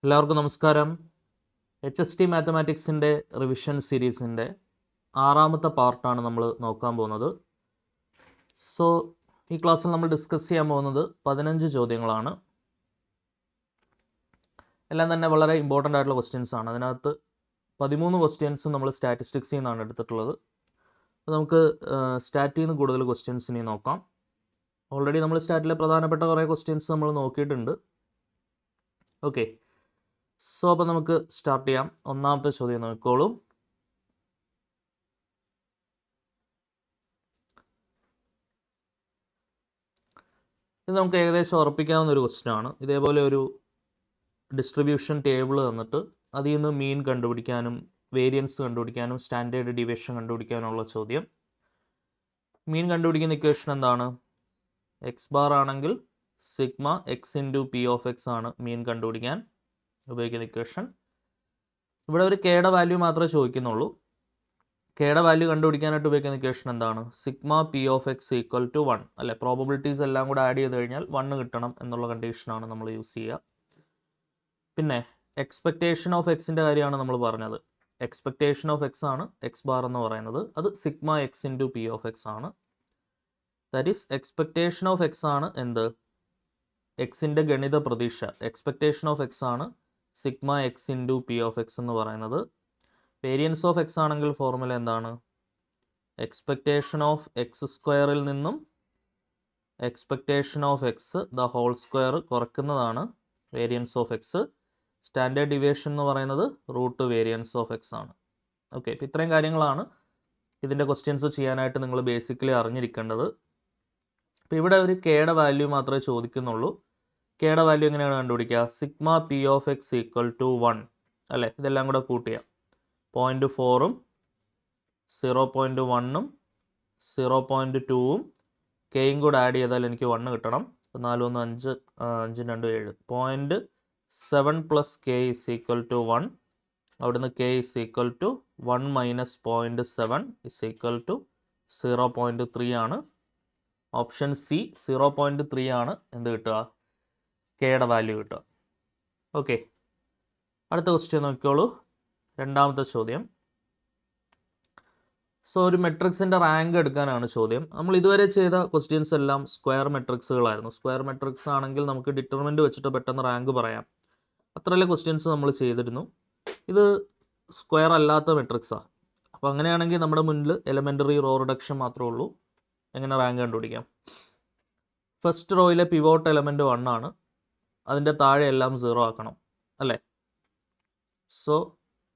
എല്ലാവർക്കും നമസ്കാരം. HST മാത്തമാറ്റിക്സിൻ്റെ revision സീരീസിൻ്റെ 6ാമത്തെ പാർട്ടാണ് നമ്മൾ നോക്കാൻ പോകുന്നത്. സോ ഈ ക്ലാസ്സിൽ നമ്മൾ ഡിസ്കസ് ചെയ്യാൻ പോകുന്നത് 15 ചോദ്യങ്ങളാണ്. എല്ലാം തന്നെ വളരെ ഇമ്പോർട്ടൻ്റ് ആയിട്ടുള്ള ക്വസ്റ്റ്യൻസ് ആണ്. അതിനകത്ത് 13 ക്വസ്റ്റ്യൻസും നമ്മൾ സ്റ്റാറ്റിസ്റ്റിക്സിൽ നിന്നാണ് എടുത്തിട്ടുള്ളത്. അപ്പോൾ നമുക്ക് സ്റ്റാറ്റിൽ നിന്ന് കൂടുതൽ ക്വസ്റ്റ്യൻസ് ഇനി നോക്കാം. ഓൾറെഡി നമ്മൾ സ്റ്റാറ്റിലെ പ്രധാനപ്പെട്ട കുറേ ക്വസ്റ്റ്യൻസ് നമ്മൾ നോക്കിയിട്ടുണ്ട്. ഓക്കെ, സോ അപ്പോൾ നമുക്ക് സ്റ്റാർട്ട് ചെയ്യാം. ഒന്നാമത്തെ ചോദ്യം നോക്കിക്കോളൂ. ഇത് നമുക്ക് ഏകദേശം ഉറപ്പിക്കാവുന്ന ഒരു ക്വസ്റ്റ്യൻ ആണ്. ഇതേപോലെ ഒരു ഡിസ്ട്രിബ്യൂഷൻ ടേബിൾ തന്നിട്ട് അതിൽ നിന്ന് മീൻ കണ്ടുപിടിക്കാനും വേരിയൻസ് കണ്ടുപിടിക്കാനും സ്റ്റാൻഡേർഡ് ഡീവിയേഷൻ കണ്ടുപിടിക്കാനുള്ള ചോദ്യം. മീൻ കണ്ടുപിടിക്കുന്ന ഇക്വേഷൻ എന്താണ്? എക്സ് ബാർ ആണെങ്കിൽ sigma X into P of X ആണ് മീൻ കണ്ടുപിടിക്കാൻ ഉപയോഗിക്കുന്ന ഇക്വേഷൻ. ഇവിടെ ഒരു കെയുടെ വാല്യൂ മാത്രമേ ചോദിക്കുന്നുള്ളൂ. കെയുടെ വാല്യൂ കണ്ടുപിടിക്കാനായിട്ട് ഉപയോഗിക്കുന്ന ഇക്വേഷൻ എന്താണ്? Sigma P of X equal to 1 അല്ലെ. പ്രോബബിലിറ്റീസ് എല്ലാം കൂടെ ആഡ് ചെയ്ത് കഴിഞ്ഞാൽ 1 കിട്ടണം എന്നുള്ള കണ്ടീഷനാണ് നമ്മൾ യൂസ് ചെയ്യുക. പിന്നെ എക്സ്പെക്റ്റേഷൻ ഓഫ് എക്സിൻ്റെ കാര്യമാണ് നമ്മൾ പറഞ്ഞത്. എക്സ്പെക്റ്റേഷൻ ഓഫ് എക്സ് ആണ് എക്സ് ബാർ എന്ന് പറയുന്നത്. അത് sigma X into P of X ആണ്. That is expectation of X ആണ് എന്ത്? എക്സിൻ്റെ ഗണിത പ്രതീക്ഷ. എക്സ്പെക്റ്റേഷൻ ഓഫ് എക്സ് ആണ് sigma X into P of X എന്ന് പറയുന്നത്. വേരിയൻസ് ഓഫ് എക്സ് ആണെങ്കിൽ ഫോർമുല എന്താണ്? എക്സ്പെക്റ്റേഷൻ ഓഫ് എക്സ് സ്ക്വയറിൽ നിന്നും expectation of X the whole square കുറയ്ക്കുന്നതാണ് variance of X. Standard deviation എന്ന് പറയുന്നത് റൂട്ട് വേരിയൻസ് ഓഫ് എക്സ് ആണ്. ഓക്കെ, അപ്പോൾ ഇത്രയും കാര്യങ്ങളാണ് ഇതിൻ്റെ ക്വസ്റ്റ്യൻസ് ചെയ്യാനായിട്ട് നിങ്ങൾ ബേസിക്കലി അറിഞ്ഞിരിക്കേണ്ടത്. അപ്പോൾ ഇവിടെ ഒരു കെയുടെ വാല്യൂ മാത്രമേ ചോദിക്കുന്നുള്ളൂ. കെയുടെ വാല്യൂ എങ്ങനെയാണ് കണ്ടുപിടിക്കുക? Sigma P of X equal to 1 അല്ലേ. ഇതെല്ലാം കൂടെ കൂട്ടിയ 0.4ഉം 0.1ഉം 0.2ഉം കെയും കൂടെ ആഡ് ചെയ്താൽ എനിക്ക് 1 കിട്ടണം. 4 1 5 5 2 7 0.7 plus K is equal to 1. അവിടുന്ന് K is equal to 1 minus 0.7 is equal to 0.3 ആണ്. ഓപ്ഷൻ സി 0.3 ആണ് എന്ത് കിട്ടുക? കെയുടെ വാല്യൂ കിട്ടുക. ഓക്കെ, അടുത്ത ക്വസ്റ്റ്യൻ നോക്കിക്കോളൂ. രണ്ടാമത്തെ ചോദ്യം. സോ ഒരു മെട്രിക്സിൻ്റെ റാങ്ക് എടുക്കാനാണ് ചോദ്യം. നമ്മൾ ഇതുവരെ ചെയ്ത ക്വസ്റ്റ്യൻസ് എല്ലാം സ്ക്വയർ മെട്രിക്സുകളായിരുന്നു. സ്ക്വയർ മെട്രിക്സ് ആണെങ്കിൽ നമുക്ക് ഡിറ്റർമിൻ്റ് വെച്ചിട്ട് പെട്ടെന്ന് റാങ്ക് പറയാം. അത്രയല്ലേ ക്വസ്റ്റ്യൻസ് നമ്മൾ ചെയ്തിരുന്നു. ഇത് സ്ക്വയർ അല്ലാത്ത മെട്രിക്സാണ്. അപ്പോൾ അങ്ങനെയാണെങ്കിൽ നമ്മുടെ മുന്നിൽ എലമെൻ്ററി റോ റിഡക്ഷൻ മാത്രമേ ഉള്ളൂ. എങ്ങനെ റാങ്ക് കണ്ടുപിടിക്കാം? ഫസ്റ്റ് റോയിലെ പിവോട്ട് എലമെൻറ്റ് 1 ആണ്. അതിൻ്റെ താഴെ എല്ലാം 0 ആക്കണം അല്ലേ. സോ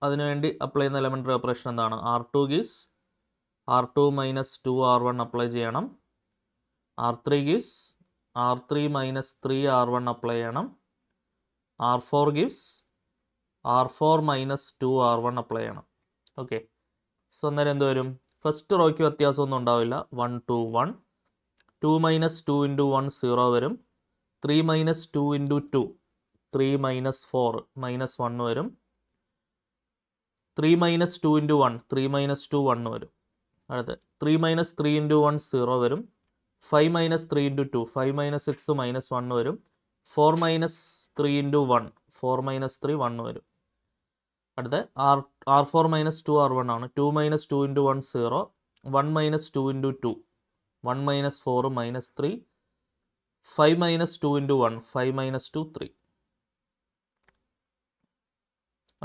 അതിനുവേണ്ടി അപ്ലൈ ചെയ്യുന്ന എലമെൻ്ററി ഓപ്പറേഷൻ എന്താണ്? R2 ഗീസ് R2 മൈനസ് 2R1 അപ്ലൈ ചെയ്യണം. R3 ഗീസ് R3 മൈനസ് 3R1 അപ്ലൈ ചെയ്യണം. R4 ഗീസ് R4 മൈനസ് 2R1 അപ്ലൈ ചെയ്യണം. ഓക്കെ, സോ അന്നേരം എന്ത് വരും? ഫസ്റ്റ് റോയ്ക്ക് വ്യത്യാസമൊന്നും ഉണ്ടാവില്ല. 1 2 1. 2 മൈനസ് 2 ഇൻറ്റു 1 0 വരും. 3 മൈനസ് 2 ഇൻറ്റു 2 3 മൈനസ് 4 മൈനസ് 1 വരും. 3 മൈനസ് 2 ഇൻറ്റു 1 3 മൈനസ് 2 1 വരും. അടുത്ത് 3 മൈനസ് 3 ഇൻറ്റു 1 0 വരും. 5 മൈനസ് 3 ഇൻറ്റു 2 5 മൈനസ് 6 മൈനസ് 1 വരും. 4 മൈനസ് 3 ഇൻറ്റു 1 4 മൈനസ് 3 1 വരും. അടുത്ത R4 മൈനസ് 2R1 ആണ്. 2 minus 2 into 1 0. 1 minus 2 into 2 1 minus 4 minus 3. 5 minus 2 into 1 5 minus 2 3.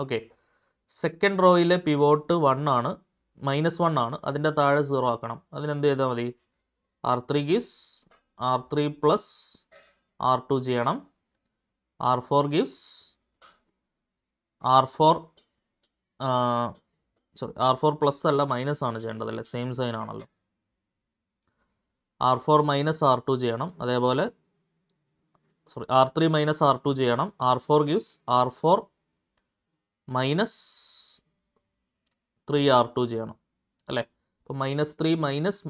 Okay, second റോയിലെ പിവോട്ട് 1 ആണ്, -1 ആണ്. അതിൻ്റെ താഴെ 0 ആക്കണം. അതിനെന്ത് ചെയ്താൽ മതി? R3 gives R3 plus R2 ചെയ്യണം. R4 ഗീവ്സ് R4 പ്ലസ് അല്ല മൈനസ് ആണ് ചെയ്യേണ്ടതല്ലേ, സെയിം സൈൻ ആണല്ലോ. R4 മൈനസ് R2 ചെയ്യണം. അതേപോലെ R3 മൈനസ് R2 ചെയ്യണം. R4 gives R4 minus 3R2 ചെയ്യണം അല്ലേ. അപ്പോൾ -3 മൈനസ്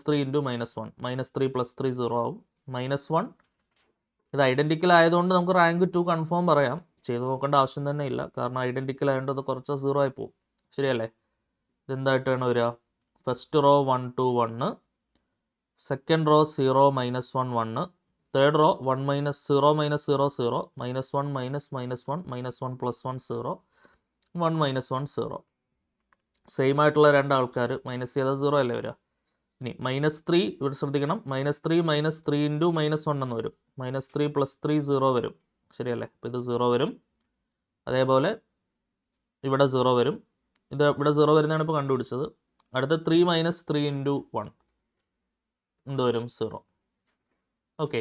3 ഇൻറ്റു -1 -3 പ്ലസ് 3 0 ആവും. -1 ഇത് ഐഡൻറ്റിക്കൽ ആയതുകൊണ്ട് നമുക്ക് റാങ്ക് 2 കൺഫേം പറയാം. ചെയ്ത് നോക്കേണ്ട ആവശ്യം തന്നെ ഇല്ല, കാരണം ഐഡൻറ്റിക്കൽ ആയതുകൊണ്ട് അത് കുറച്ച് 0 ആയി പോകും. ശരിയല്ലേ? ഇതെന്തായിട്ടാണ് വരിക? First row 1 2 1, second row 0 -1 1, third row 1 minus 0 minus 0 0 minus 1 minus minus 1 minus 1 plus 1 0 1 minus 1 0. Same ആയിട്ടുള്ള രണ്ടാൾക്കാർ മൈനസ് ചെയ്താൽ 0 അല്ലേ വരിക. ഇനി -3 ഇവിടെ ശ്രദ്ധിക്കണം, -3 -3 ഇൻറ്റു -1 എന്ന് വരും. -3 + 3 0 വരും, ശരിയല്ലേ? അപ്പോൾ ഇത് 0 വരും. അതേപോലെ ഇവിടെ 0 വരും. ഇത് ഇവിടെ 0 വരുന്നതാണ് ഇപ്പോൾ കണ്ടുപിടിച്ചത്. അടുത്ത 3 - 3 ഇൻറ്റു 1 എന്ത് വരും? 0. ഓക്കെ,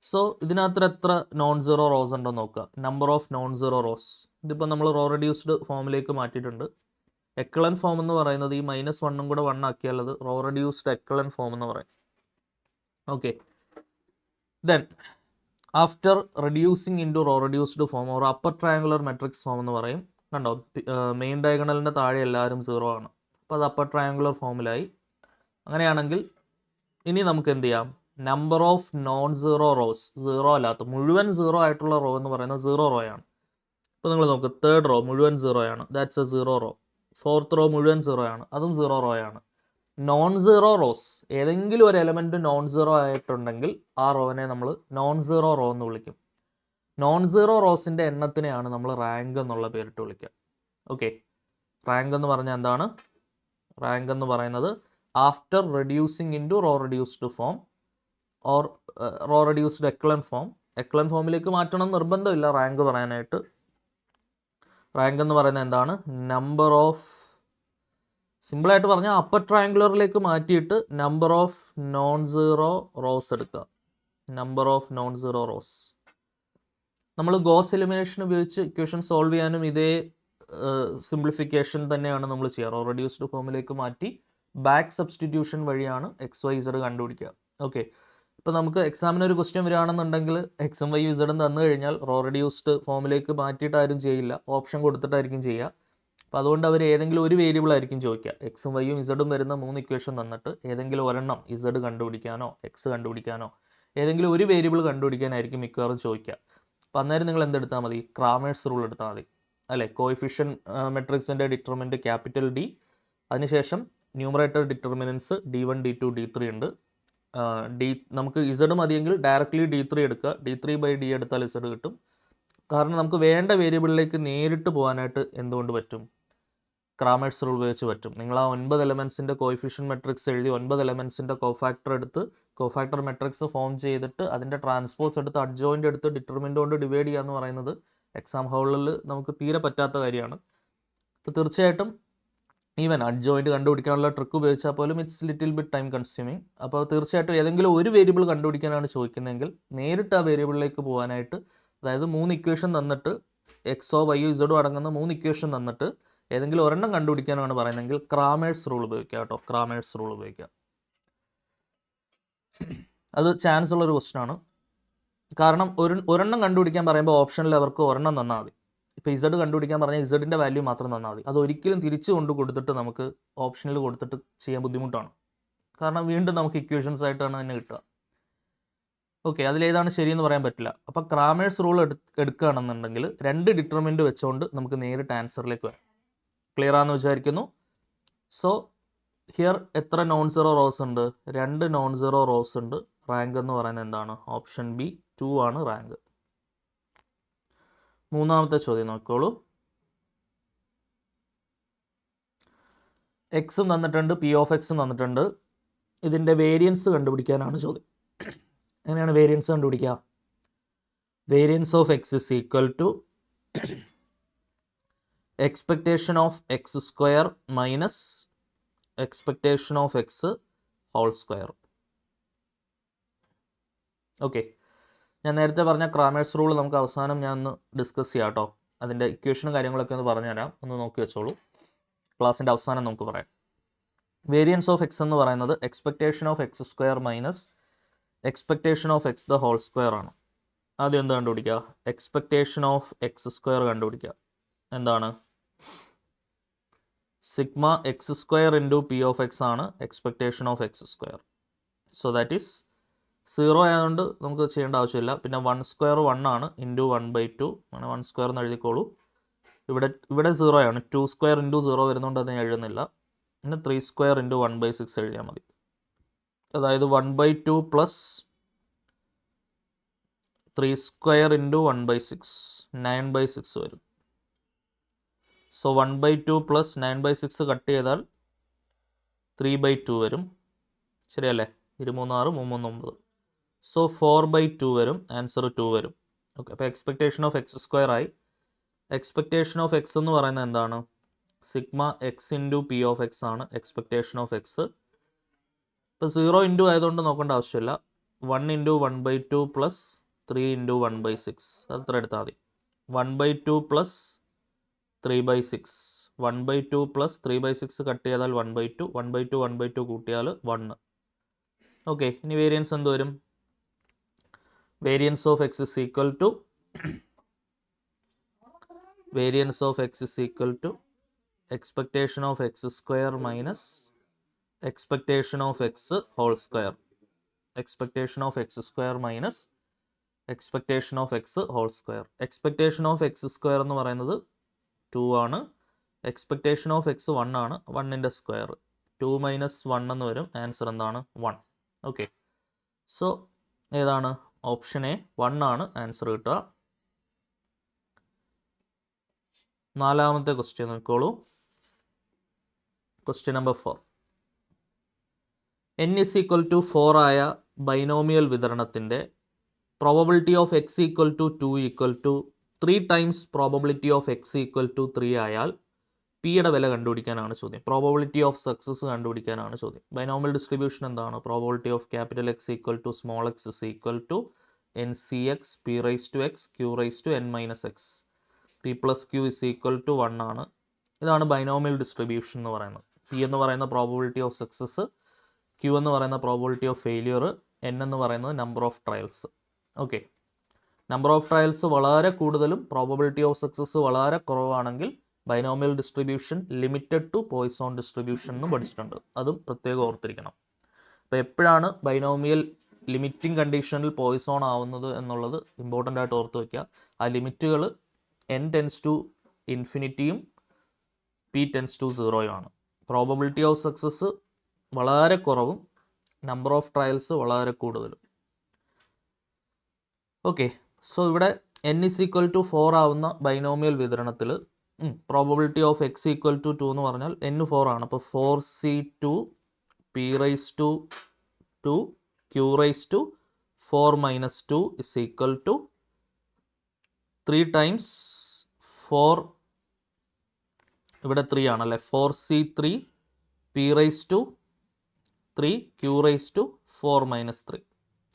സോ ഇതിനകത്ത് എത്ര നോൺ സീറോ റോസ് ഉണ്ടോ നോക്കുക. Number of non zero rose. ഇതിപ്പോൾ നമ്മൾ റോ റെഡ്യൂസ്ഡ് ഫോമിലേക്ക് മാറ്റിയിട്ടുണ്ട്. എക്ലൻ ഫോം എന്ന് പറയുന്നത് ഈ -1 കൂടെ 1 ആക്കിയാൽ അത് റോ റെഡ്യൂസ്ഡ് എക്ലൻ ഫോം എന്ന് പറയും. Okay, then after reducing into row reduced form or upper triangular matrix form എന്ന് പറയും. കണ്ടോ, മെയിൻ ഡയഗണലിൻ്റെ താഴെ എല്ലാവരും 0 ആണ്. അപ്പോൾ അത് അപ്പർ ട്രയാങ്കുലർ ഫോമിലായി. അങ്ങനെയാണെങ്കിൽ ഇനി നമുക്ക് എന്ത് ചെയ്യാം? Number of non zero rose, 0 അല്ലാത്ത മുഴുവൻ 0 ആയിട്ടുള്ള റോ എന്ന് പറയുന്നത് 0 റോ ആണ്. ഇപ്പോൾ നിങ്ങൾ നോക്ക്, തേർഡ് റോ മുഴുവൻ 0 ആണ്, that's a 0 row. Fourth row മുഴുവൻ 0 ആണ്, അതും 0 റോ ആണ്. നോൺ സീറോ റോസ്, ഏതെങ്കിലും ഒരു എലമെൻറ്റ് നോൺ സീറോ ആയിട്ടുണ്ടെങ്കിൽ ആ റോവിനെ നമ്മൾ നോൺ സീറോ റോ എന്ന് വിളിക്കും. നോൺ സീറോ റോസിൻ്റെ എണ്ണത്തിനെയാണ് നമ്മൾ റാങ്ക് എന്നുള്ള പേരിട്ട് വിളിക്കുക. ഓക്കെ, റാങ്ക് എന്ന് പറഞ്ഞാൽ എന്താണ്? റാങ്ക് എന്ന് പറയുന്നത് after reducing into row reduced form or row reduced എക്ലൻ form. എക്ലൻ ഫോമിലേക്ക് മാറ്റണം നിർബന്ധമില്ല റാങ്ക് പറയാനായിട്ട്. റാങ്ക് എന്ന് പറയുന്നത് എന്താണ്? നമ്പർ ഓഫ്, സിമ്പിളായിട്ട് പറഞ്ഞാൽ അപ്പർ ട്രയാങ്കുലറിലേക്ക് മാറ്റിയിട്ട് number of non zero rows എടുക്കുക. Number of non zero rows. നമ്മൾ ഗോസ് എലിമിനേഷൻ ഉപയോഗിച്ച് ഇക്വേഷൻ സോൾവ് ചെയ്യാനും ഇതേ സിംപ്ലിഫിക്കേഷൻ തന്നെയാണ് നമ്മൾ ചെയ്യുക. റോ റെഡ്യൂസ്ഡ് ഫോമിലേക്ക് മാറ്റി ബാക്ക് സബ്സ്റ്റിറ്റ്യൂഷൻ വഴിയാണ് XYZ കണ്ടുപിടിക്കുക. ഓക്കെ, ഇപ്പോൾ നമുക്ക് എക്സാമിന് ഒരു ക്വസ്റ്റ്യൻ വരികയാണെന്നുണ്ടെങ്കിൽ X-ഉം Y-ഉം Z തന്നു കഴിഞ്ഞാൽ റോ റെഡ്യൂസ്ഡ് ഫോമിലേക്ക് മാറ്റിയിട്ട് ആരും ചെയ്യില്ല, ഓപ്ഷൻ കൊടുത്തിട്ടായിരിക്കും ചെയ്യുക. അപ്പോൾ അതുകൊണ്ട് അവർ ഏതെങ്കിലും ഒരു വേരിയബിൾ ആയിരിക്കും ചോദിക്കുക. X-ഉം Y-ഉം Z-ഉം വരുന്ന 3 ഇക്വേഷൻ തന്നിട്ട് ഏതെങ്കിലും ഒരെണ്ണം Z കണ്ടുപിടിക്കാനോ X കണ്ടുപിടിക്കാനോ ഏതെങ്കിലും ഒരു വേരിയബിൾ കണ്ടുപിടിക്കാനായിരിക്കും മിക്കവാറും ചോദിക്കുക. അപ്പോൾ അന്നേരം നിങ്ങൾ എന്തെടുത്താൽ മതി? ക്രാമേഴ്സ് റൂൾ എടുത്താൽ മതി, അല്ലേ? കോഎഫിഷ്യൻ മെട്രിക്സിൻ്റെ ഡിറ്റർമിനൻ്റ് ക്യാപിറ്റൽ D, അതിനുശേഷം numerator determinants D1 D2 D3 ഉണ്ട്. നമുക്ക് Z മതിയെങ്കിൽ ഡയറക്റ്റ്ലി D3 എടുക്കുക. D3/D എടുത്താൽ Z കിട്ടും. കാരണം നമുക്ക് വേണ്ട വേരിയബിളിലേക്ക് നേരിട്ട് പോകാനായിട്ട് എന്തുകൊണ്ട് പറ്റും? ക്രാമേഴ്സ് റൂൾ ഉപയോഗിച്ച് പറ്റും. നിങ്ങൾ ആ 9 എലമെൻസിൻ്റെ കോഎഫിഷ്യൻ മെട്രിക്സ് എഴുതി 9 എലമെൻസിൻ്റെ കോഫാക്ടർ എടുത്ത് കോഫാക്ടർ മെട്രിക്സ് ഫോം ചെയ്തിട്ട് അതിൻ്റെ ട്രാൻസ്പോസ് എടുത്ത് അഡ്ജോയിൻ്റ് എടുത്ത് ഡിറ്റർമിൻ്റ് കൊണ്ട് ഡിവൈഡ് ചെയ്യുക എന്ന് പറയുന്നത് എക്സാം ഹോളിൽ നമുക്ക് തീരെ പറ്റാത്ത കാര്യമാണ്. അപ്പോൾ തീർച്ചയായിട്ടും ഈവൻ അഡ്ജോയിൻറ്റ് കണ്ടുപിടിക്കാനുള്ള ട്രിക്ക് ഉപയോഗിച്ചാൽ പോലും it's little bit time consuming. അപ്പോൾ തീർച്ചയായിട്ടും ഏതെങ്കിലും ഒരു വേരിയബിൾ കണ്ടുപിടിക്കാനാണ് ചോദിക്കുന്നതെങ്കിൽ നേരിട്ട് ആ വേരിയബിളിലേക്ക് പോകാനായിട്ട്, അതായത് 3 ഇക്വേഷൻ തന്നിട്ട് X-ഓ Y-ഓ Z-ഓ അടങ്ങുന്ന 3 ഇക്വേഷൻ തന്നിട്ട് ഏതെങ്കിലും ഒരെണ്ണം കണ്ടുപിടിക്കാനാണ് പറയുന്നതെങ്കിൽ ക്രാമേഴ്സ് റൂൾ ഉപയോഗിക്കുക കേട്ടോ. ക്രാമേഴ്സ് റൂൾ ഉപയോഗിക്കുക. അത് ചാൻസ് ഉള്ളൊരു ക്വസ്റ്റ്യൻ ആണ്. കാരണം ഒരെണ്ണം കണ്ടുപിടിക്കാൻ പറയുമ്പോൾ ഓപ്ഷനിൽ അവർക്ക് ഒരെണ്ണം തന്നാൽ മതി. ഇപ്പോൾ Z കണ്ടുപിടിക്കാൻ പറഞ്ഞാൽ Z-ൻ്റെ വാല്യൂ മാത്രം തന്നാൽ മതി. അത് ഒരിക്കലും തിരിച്ചു കൊണ്ട് കൊടുത്തിട്ട് നമുക്ക് ഓപ്ഷനിൽ കൊടുത്തിട്ട് ചെയ്യാൻ ബുദ്ധിമുട്ടാണ്. കാരണം വീണ്ടും നമുക്ക് ഇക്വേഷൻസ് ആയിട്ടാണ് തന്നെ കിട്ടുക. ഓക്കെ, അതിലേതാണ് ശരിയെന്ന് പറയാൻ പറ്റില്ല. അപ്പോൾ ക്രാമേഴ്സ് റൂൾ എടുക്കുകയാണെന്നുണ്ടെങ്കിൽ 2 ഡിറ്റർമിനൻ്റ് വെച്ചുകൊണ്ട് നമുക്ക് നേരിട്ട് ആൻസറിലേക്ക് വരാം. ക്ലിയർ ആണെന്ന് വിചാരിക്കുന്നു. സോ ഹിയർ എത്ര നോൺ സീറോ റോസ് ഉണ്ട്? 2 നോൺ സീറോ റോസ് ഉണ്ട്. റാങ്ക് എന്ന് പറയുന്നത് എന്താണ്? ഓപ്ഷൻ B 2 ആണ് റാങ്ക്. മൂന്നാമത്തെ ചോദ്യം നോക്കിക്കോളൂ. എക്സും തന്നിട്ടുണ്ട്, P(x) തന്നിട്ടുണ്ട്. ഇതിൻ്റെ വേരിയൻസ് കണ്ടുപിടിക്കാനാണ് ചോദ്യം. എങ്ങനെയാണ് വേരിയൻസ് കണ്ടുപിടിക്കുക? Variance of X is equal to expectation of X² minus expectation of X whole square. Okay, ഞാൻ നേരത്തെ പറഞ്ഞ ക്രാമേഴ്സ് റൂൾ നമുക്ക് അവസാനം ഞാൻ ഒന്ന് ഡിസ്കസ് ചെയ്യാം കേട്ടോ. അതിൻ്റെ ഇക്വേഷനും കാര്യങ്ങളൊക്കെ ഒന്ന് പറഞ്ഞുതരാം, ഒന്ന് നോക്കി വെച്ചോളൂ. ക്ലാസ്സിൻ്റെ അവസാനം നമുക്ക് പറയാം. വേരിയൻസ് ഓഫ് എക്സ് എന്ന് പറയുന്നത് expectation of X² minus expectation of X the whole square ആണ്. ആദ്യം എന്ത് കണ്ടുപിടിക്കുക? എക്സ്പെക്ടേഷൻ ഓഫ് X² കണ്ടുപിടിക്കുക. എന്താണ്? സിഗ്മ X² ഇൻറ്റു P(x) ആണ് expectation of X². So that is 0 ആയതുകൊണ്ട് നമുക്ക് ചെയ്യേണ്ട ആവശ്യമില്ല. പിന്നെ 1² 1 ആണ് ഇൻറ്റു 1/2 അങ്ങനെ 1² എന്ന് എഴുതിക്കോളൂ. ഇവിടെ 0 ആണ്. 2² ഇൻറ്റു 0 വരുന്നതുകൊണ്ട് അത് ഞാൻ എഴുതുന്നില്ല. പിന്നെ 3² ഇൻറ്റു 1/6 എഴുതിയാൽ മതി. അതായത് 1/2 പ്ലസ് 3 സ്ക്വയർ ഇൻറ്റു 1/6 9/6 വരും. സോ 1/2 പ്ലസ് 9/6 കട്ട് ചെയ്താൽ 3/2 വരും. ശരിയല്ലേ? 2 3 6 3 9. സോ 4/2 വരും. ആൻസർ 2 വരും. ഓക്കെ, അപ്പോൾ എക്സ്പെക്ടേഷൻ ഓഫ് എക്സ് സ്ക്വയർ ആയി. എക്സ്പെക്ടേഷൻ ഓഫ് എക്സ് എന്ന് പറയുന്നത് എന്താണ്? Sigma X into P of X ആണ് എക്സ്പെക്ടേഷൻ ഓഫ് എക്സ്. ഇപ്പോൾ 0 ഇൻറ്റു ആയതുകൊണ്ട് നോക്കേണ്ട ആവശ്യമില്ല. 1 ഇൻറ്റു 1/2 പ്ലസ് 3 ഇൻറ്റു 1/6 അത്ര എടുത്താൽ മതി. 1/2 പ്ലസ് 3/6 1/2 പ്ലസ് 3/6 കട്ട് ചെയ്താൽ 1/2 1/2 1/2 കൂട്ടിയാൽ 1. ഓക്കെ, ഇനി വേരിയൻസ് എന്ത് വരും? Variance of X is equal to expectation of X square minus expectation of X whole square. Expectation of X square minus expectation of X whole square. Expectation of X square എന്ന് പറയുന്നത് 2 ആണ്. Expectation of X 1 ആണ്. 1ൻ്റെ square 2 minus 1 എന്ന് വരും. Answer എന്താണ്? 1. Okay, so ഏതാണ്? Option A 1 ആണ് answer കിട്ടുക. 4ാമത്തെ ക്വസ്റ്റ്യൻ നോക്കിക്കോളൂ. Question number 4. n is equal to 4 ആയ ബൈനോമിയൽ വിതരണത്തിൻ്റെ probability of X equal to 2 equal to 3 times probability of X equal to 3 ആയാൽ പിയുടെ വില കണ്ടുപിടിക്കാനാണ് ചോദ്യം. പ്രോബബിലിറ്റി ഓഫ് സക്സസ് കണ്ടുപിടിക്കാനാണ് ചോദ്യം. ബൈനോമിയൽ ഡിസ്ട്രിബ്യൂഷൻ എന്താണ്? Probability of capital X equal to small X is equal to N C X P raise to X Q raise to N minus X. P plus Q is equal to 1 ആണ്. ഇതാണ് binomial distribution എന്ന് പറയുന്നത്. P എന്ന് പറയുന്ന probability of success, Q എന്ന് പറയുന്ന probability of failure, N എന്ന് പറയുന്നത് number of trials. Okay, number of trials വളരെ കൂടുതലും പ്രോബബിലിറ്റി ഓഫ് സക്സസ് വളരെ കുറവാണെങ്കിൽ binomial distribution limited to Poisson distribution എന്ന് പഠിച്ചിട്ടുണ്ട്. അതും പ്രത്യേകം ഓർത്തിരിക്കണം. അപ്പോൾ എപ്പോഴാണ് ബൈനോമിയൽ ലിമിറ്റിംഗ് കണ്ടീഷനിൽ പോയ്സോൺ ആവുന്നത് എന്നുള്ളത് ഇമ്പോർട്ടൻ്റ് ആയിട്ട് ഓർത്ത് വയ്ക്കുക. ആ ലിമിറ്റുകൾ n ടെൻസ് ടു ഇൻഫിനിറ്റിയും p ടെൻസ് ടു 0 ആണ്. പ്രോബബിലിറ്റി ഓഫ് സക്സസ് വളരെ കുറവും നമ്പർ ഓഫ് ട്രയൽസ് വളരെ കൂടുതലും. ഓക്കെ, സോ ഇവിടെ n ഇസ് ഈക്വൽ ടു 4 ആവുന്ന ബൈനോമിയൽ വിതരണത്തിൽ probability of X equal to 2 എന്ന് പറഞ്ഞാൽ n 4 ആണ്. അപ്പോൾ 4c2 p raise to 2 q raise to 4 minus 2 is equal to 3 times 4, ഇവിടെ 3 ആണല്ലേ, 4c3 p raise to 3 q raise to 4 minus 3.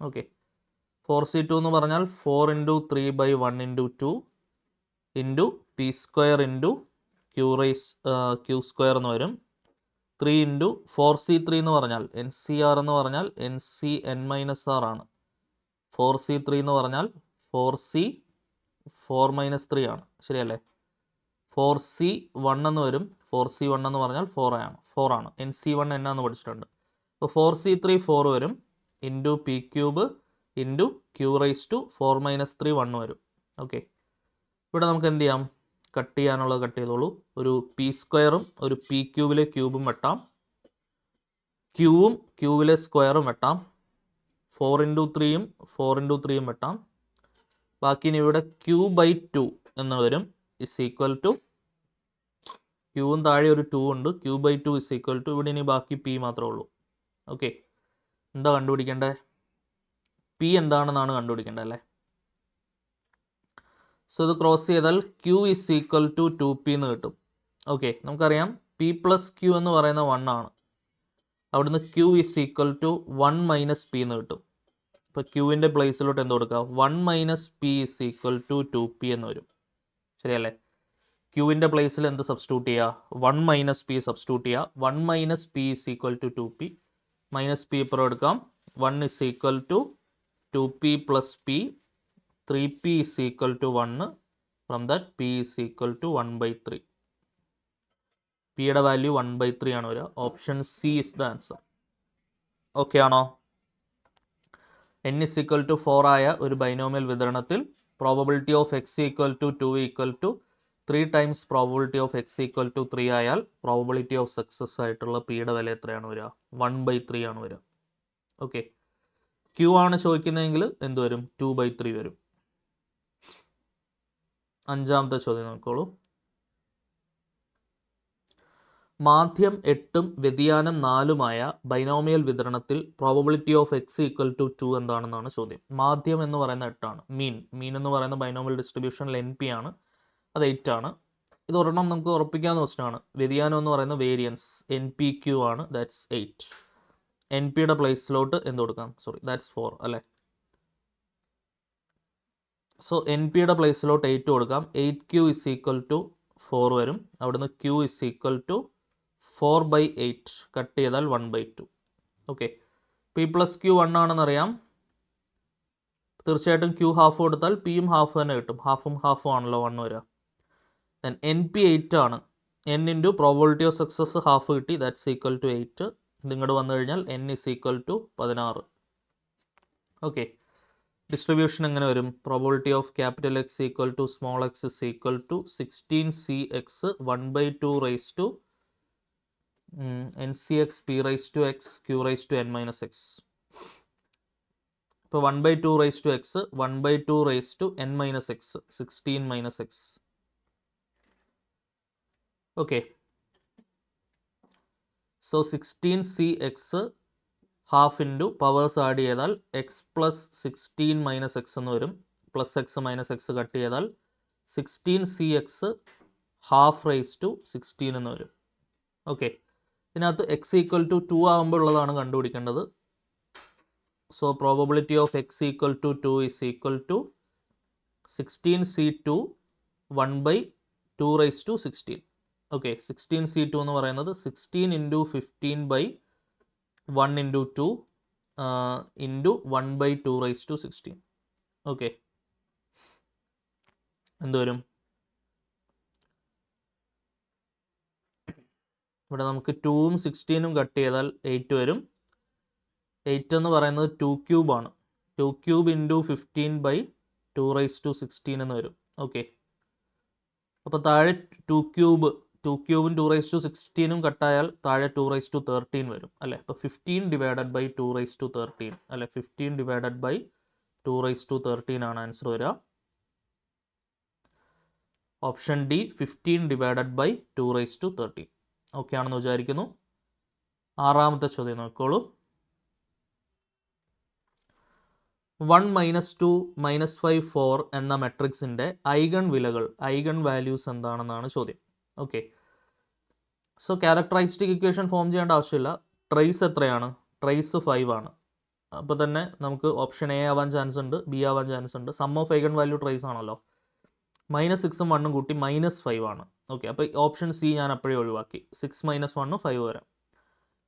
Okay, 4c2 എന്ന് പറഞ്ഞാൽ 4 into 3/1 into 2 into P square into Q square എന്ന് വരും. 3 into 4c3 എന്ന് പറഞ്ഞാൽ NCR എന്ന് പറഞ്ഞാൽ NCn മൈനസ് ആർ ആണ്. 4c3 എന്ന് പറഞ്ഞാൽ 4c 4 മൈനസ് 3 ആണ്. ശരിയല്ലേ? 4c1 എന്ന് വരും. 4c1 എന്ന് പറഞ്ഞാൽ 4 ആണ്. NC1 എന്നാന്ന് പഠിച്ചിട്ടുണ്ട്. അപ്പോൾ 4c3 4 വരും into P cube into Q raise to 4 minus 3 1 വരും. ഓക്കെ, ഇവിടെ നമുക്ക് എന്ത് ചെയ്യാം? കട്ട് ചെയ്യാനുള്ളത് കട്ട് ചെയ്തോളൂ. ഒരു പി സ്ക്വയറും ഒരു പി ക്യൂബിലെ ക്യൂബും വെട്ടാം, ക്യൂവും ക്യൂബിലെ സ്ക്വയറും വെട്ടാം, 4 ഇൻറ്റു 3യും 4 ഇൻറ്റു 3യും വെട്ടാം. ബാക്കി ഇനി ഇവിടെ q/2 എന്ന് വരും ഇസ് ഈക്വൽ ടു ക്യൂവും താഴെ ഒരു 2 ഉണ്ട്. q/2 ഇസ് ഈക്വൽ ടു ഇവിടെ ഇനി ബാക്കി പി മാത്രമേ ഉള്ളൂ. ഓക്കെ, എന്താ കണ്ടുപിടിക്കേണ്ടത്? പി എന്താണെന്നാണ് കണ്ടുപിടിക്കേണ്ടത് അല്ലേ? സോ ഇത് ക്രോസ് ചെയ്താൽ q is equal to 2p എന്ന് കിട്ടും. ഓക്കെ, നമുക്കറിയാം p പ്ലസ് ക്യൂ എന്ന് പറയുന്ന 1 ആണ്. അവിടുന്ന് q is equal to 1 minus P എന്ന് കിട്ടും. ഇപ്പോൾ ക്യൂവിൻ്റെ പ്ലേസിലോട്ട് എന്ത് കൊടുക്കുക? 1 minus P is equal to 2p എന്ന് വരും. ശരിയല്ലേ? ക്യൂവിൻ്റെ പ്ലേസിൽ എന്ത് സബ്സ്റ്റിറ്റ്യൂട്ട് ചെയ്യുക? 1 മൈനസ് പി സബ്സ്റ്റിറ്റ്യൂട്ട് ചെയ്യുക. 1 minus P is equal to 2p. Minus P ഇപ്പുറം എടുക്കാം. 1 is equal to 2p plus p. 3p is equal to 1. From that p is equal to 1/3. പിയുടെ വാല്യൂ 1/3 ആണ് വരിക. Option C is the answer. Okay ആണോ? n is equal to 4 ആയ ഒരു binomial വിതരണത്തിൽ probability of X equal to 2 equal to 3 times probability of X equal to 3 ആയാൽ probability of success ആയിട്ടുള്ള പിയുടെ വില എത്രയാണ് വരിക? 1/3 ആണ് വരിക. ഓക്കെ, ക്യൂ ആണ് ചോദിക്കുന്നതെങ്കിൽ എന്ത് വരും? 2/3 വരും. അഞ്ചാമത്തെ ചോദ്യം നോക്കോളൂ. മാധ്യം 8ഉം വ്യതിയാനം 4ഉമായ ബൈനോമിയൽ വിതരണത്തിൽ probability of X equal to 2 എന്താണെന്നാണ് ചോദ്യം. മാധ്യം എന്ന് പറയുന്ന 8ആണ്. മീൻ എന്ന് പറയുന്ന ബൈനോമിയൽ ഡിസ്ട്രിബ്യൂഷനിൽ NP ആണ്, അത് 8 ആണ്. ഇത് ഒരെണ്ണം നമുക്ക് ഉറപ്പിക്കാവുന്ന ക്വസ്റ്റൻ ആണ്. വ്യതിയാനം എന്ന് പറയുന്ന വേരിയൻസ് NPQ ആണ്, ദാറ്റ്സ് 8. NPയുടെ പ്ലേസിലോട്ട് എന്ത് കൊടുക്കാം? ദാറ്റ്സ് 4 അല്ലേ. സോ NPയുടെ പ്ലേസിലോട്ട് 8 കൊടുക്കാം. 8Q ഇസ് ഈക്വൽ ടു 4 വരും. അവിടുന്ന് Q is equal to 4/8 cut ചെയ്താൽ 1/2. ഓക്കെ, P പ്ലസ് Q 1 ആണെന്നറിയാം. തീർച്ചയായിട്ടും Q ഹാഫ് കൊടുത്താൽ Pയും ഹാഫ് തന്നെ കിട്ടും. ഹാഫും ഹാഫും ആണല്ലോ 1 വരിക. ദെൻ NP 8 ആണ്. N into probability of success half കിട്ടി, ദാറ്റ്സ് ഈക്വൽ ടു 8. ഇതിങ്ങോട്ട് വന്നു കഴിഞ്ഞാൽ N is equal to 16. Okay, distribution എങ്ങനെ വരും? Probability of capital X equal to small X is equal to 16CX 1/2 raise to NCX P raise to X Q raise to N minus X. ഇപ്പോൾ 1/2 raise to X 1/2 raise to N minus X 16 minus X. Okay, so 16CX half into powers add ചെയ്താൽ X plus 16 minus X എന്ന് വരും. Plus X minus X cut ചെയ്താൽ 16CX half rice to 16 എന്ന് വരും. Okay, ഇതിനകത്ത് X equal to 2 ആകുമ്പോൾ ഉള്ളതാണ് കണ്ടുപിടിക്കേണ്ടത്. So probability of X equal to 2 is equal to 16C2 1/2 raise to 16. Okay, 16C2 എന്ന് പറയുന്നത് 16 into 15/1 into 2 into 1/2 raise to 16. Okay, എന്ത് വരും? ഇവിടെ നമുക്ക് 2ഉം 16ഉം കട്ട് ചെയ്താൽ 8 വരും. 8 എന്ന് പറയുന്നത് 2³ ആണ്. 2³ ഇൻറ്റു 15/2 റൈസ് ടു 16 എന്ന് വരും. ഓക്കെ, അപ്പോൾ താഴെ 2³ 2³ 2 റൈസ് ടു 16ഉം കട്ടായാൽ താഴെ 2 റൈസ് ടു 13 വരും അല്ലേ. അപ്പോൾ 15 ഡിവൈഡഡ് ബൈ 2 റൈസ് ടു 13 അല്ലേ. 15 ഡിവൈഡഡ് ബൈ 2 റൈസ് ടു 13 ആണ് ആൻസർ വരിക. Option D 15 divided by 2 raise to 13. Okay ആണെന്ന് വിചാരിക്കുന്നു. ആറാമത്തെ ചോദ്യം നോക്കോളൂ. 1 -2 -5 4 എന്ന മെട്രിക്സിൻ്റെ ഐഗൺ വിലകൾ ഐഗൺ വാല്യൂസ് എന്താണെന്നാണ് ചോദ്യം. Okay, so characteristic equation form ചെയ്യേണ്ട ആവശ്യമില്ല. ട്രേസ് എത്രയാണ്? ട്രേസ് 5 ആണ്. അപ്പോൾ തന്നെ നമുക്ക് ഓപ്ഷൻ എ ആവാൻ ചാൻസ് ഉണ്ട്, ബി ആവാൻ ചാൻസ് ഉണ്ട്. Sum of eigen value trace ആണല്ലോ. -6ഉം 1ഉം കൂട്ടി -5 ആണ്. ഓക്കെ, അപ്പോൾ ഓപ്ഷൻ സി ഞാൻ അപ്പോഴേ ഒഴിവാക്കി. 6 - 1 5 വരാം.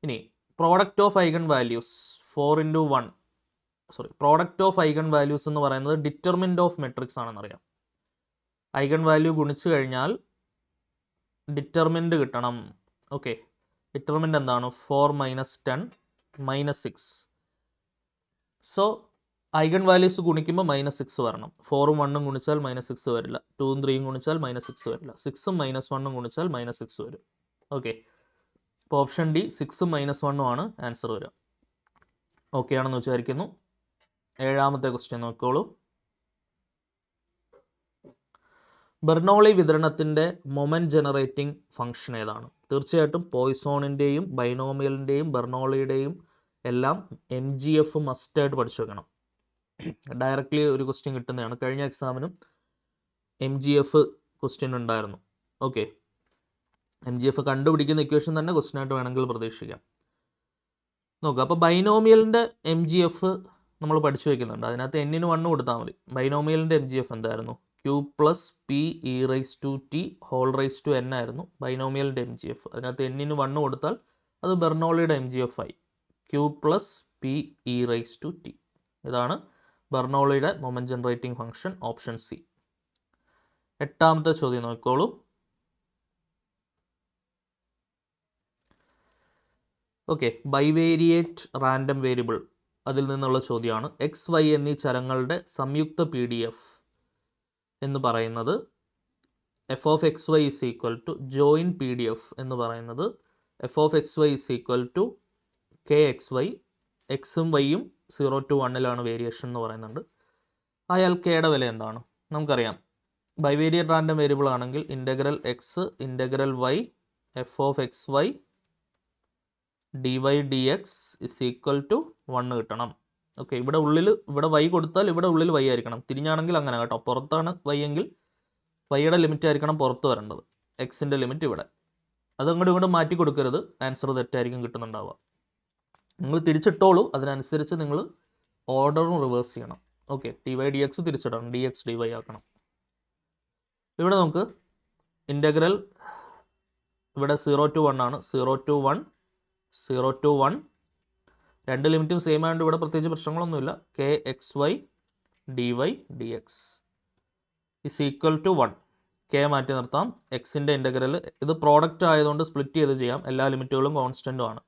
ഇനി product of eigen values 4 × 1 product of eigen values എന്ന് പറയുന്നത് ഡിറ്റർമിൻ്റ് ഓഫ് മെട്രിക്സ് ആണെന്നറിയാം. ഐഗൺ വാല്യൂ ഗുണിച്ചു കഴിഞ്ഞാൽ ഡിറ്റർമിൻ്റ് കിട്ടണം. ഓക്കെ, ഡിറ്റർമിൻ്റ് എന്താണ്? 4 - 10 -6. സോ ഐഗൺ വാല്യൂസ് ഗുണിക്കുമ്പോൾ -6 വരണം. 4ഉം 1ഉം ഗുണിച്ചാൽ -6 വരില്ല. 2ഉം 3ഉം ഗുണിച്ചാൽ -6 വരില്ല. 6ഉം -1ഉം ഗുണിച്ചാൽ -6 വരും. ഓക്കെ, അപ്പോൾ ഓപ്ഷൻ ഡി 6ഉം -1ഉം ആണ് ആൻസർ വരിക. ഓക്കെ ആണെന്ന് വിചാരിക്കുന്നു. ഏഴാമത്തെ ക്വസ്റ്റ്യൻ നോക്കോളൂ. ബെർണോളി വിതരണത്തിൻ്റെ മൊമെൻറ്റ് ജനറേറ്റിംഗ് ഫംഗ്ഷൻ ഏതാണ്? തീർച്ചയായിട്ടും പോയ്സോണിൻ്റെയും ബൈനോമിയലിൻ്റെയും ബെർണോളിയുടെയും എല്ലാം MGF മസ്റ്റായിട്ട് പഠിച്ചു വെക്കണം. ഡയറക്റ്റ്ലി ഒരു ക്വസ്റ്റ്യൻ കിട്ടുന്നതാണ്. കഴിഞ്ഞ എക്സാമിനും MGF ക്വസ്റ്റ്യൻ ഉണ്ടായിരുന്നു. ഓക്കെ, MGF കണ്ടുപിടിക്കുന്ന ഇക്വേഷൻ തന്നെ ക്വസ്റ്റ്യൻ ആയിട്ട് വേണമെങ്കിൽ പ്രതീക്ഷിക്കാം. നോക്കുക, അപ്പോൾ ബൈനോമിയലിൻ്റെ MGF നമ്മൾ പഠിച്ചു വയ്ക്കുന്നുണ്ട്. അതിനകത്ത് n-ന് 1 കൊടുത്താൽ മതി. ബൈനോമിയലിൻ്റെ MGF എന്തായിരുന്നു? Q + P e⁻t whole raise to n ആയിരുന്നു ബൈനോമിയലിൻ്റെ MGF. അതിനകത്ത് n-ന് 1 കൊടുത്താൽ അത് ബെർണോളിയുടെ MGF ആയി. Q + P e⁻t. ഇതാണ് ബെർണോളിയുടെ moment generating function, option C. എട്ടാമത്തെ ചോദ്യം നോക്കിക്കോളൂ. ഓക്കെ, ബൈവേരിയേറ്റ് റാൻഡം വേരിയബിൾ, അതിൽ നിന്നുള്ള ചോദ്യമാണ്. XY എന്നീ ചരങ്ങളുടെ സംയുക്ത PDF എന്ന് പറയുന്നത് f(xy) = ജോയിൻ PDF എന്ന് പറയുന്നത് f(xy) = kxy. എക്സും വൈയും 0 to 1 വേരിയേഷൻ എന്ന് പറയുന്നുണ്ട്. അയാൾ കെയുടെ വില എന്താണ്? നമുക്കറിയാം ബൈവേരിയറ്റ് റാൻഡം വേരിയബിൾ ആണെങ്കിൽ integral X integral Y F of X Y D Y D X is equal to 1 കിട്ടണം. ഓക്കെ, ഇവിടെ വൈ കൊടുത്താൽ ഇവിടെ ഉള്ളിൽ വൈ ആയിരിക്കണം. തിരിഞ്ഞാണെങ്കിൽ അങ്ങനെ കേട്ടോ. പുറത്താണ് വൈ എങ്കിൽ വൈയുടെ ലിമിറ്റ് ആയിരിക്കണം പുറത്ത് വരേണ്ടത്. എക്സിൻ്റെ ലിമിറ്റ് ഇവിടെ. അത് അങ്ങോട്ടും ഇങ്ങോട്ടും മാറ്റി കൊടുക്കരുത്, ആൻസർ തെറ്റായിരിക്കും കിട്ടുന്നുണ്ടാവുക. നിങ്ങൾ തിരിച്ചിട്ടോളൂ, അതിനനുസരിച്ച് നിങ്ങൾ ഓർഡറും റിവേഴ്സ് ചെയ്യണം. Okay, D Y D X തിരിച്ചിടണം, ഡി എക്സ് ഡി വൈ ആക്കണം. ഇവിടെ നമുക്ക് ഇൻ്റഗ്രൽ ഇവിടെ 0 to 1 ആണ്. 0 to 1 0 to 1 രണ്ട് ലിമിറ്റും സെയിം ആയതുകൊണ്ട് ഇവിടെ പ്രത്യേകിച്ച് പ്രശ്നങ്ങളൊന്നുമില്ല. K X Y D Y D X is equal to 1. K മാറ്റി നിർത്താം. എക്സിൻ്റെ ഇൻ്റഗ്രൽ ഇത് പ്രോഡക്റ്റ് ആയതുകൊണ്ട് സ്പ്ലിറ്റ് ചെയ്ത് ചെയ്യാം. എല്ലാ ലിമിറ്റുകളും കോൺസ്റ്റൻറ്റും ആണ്.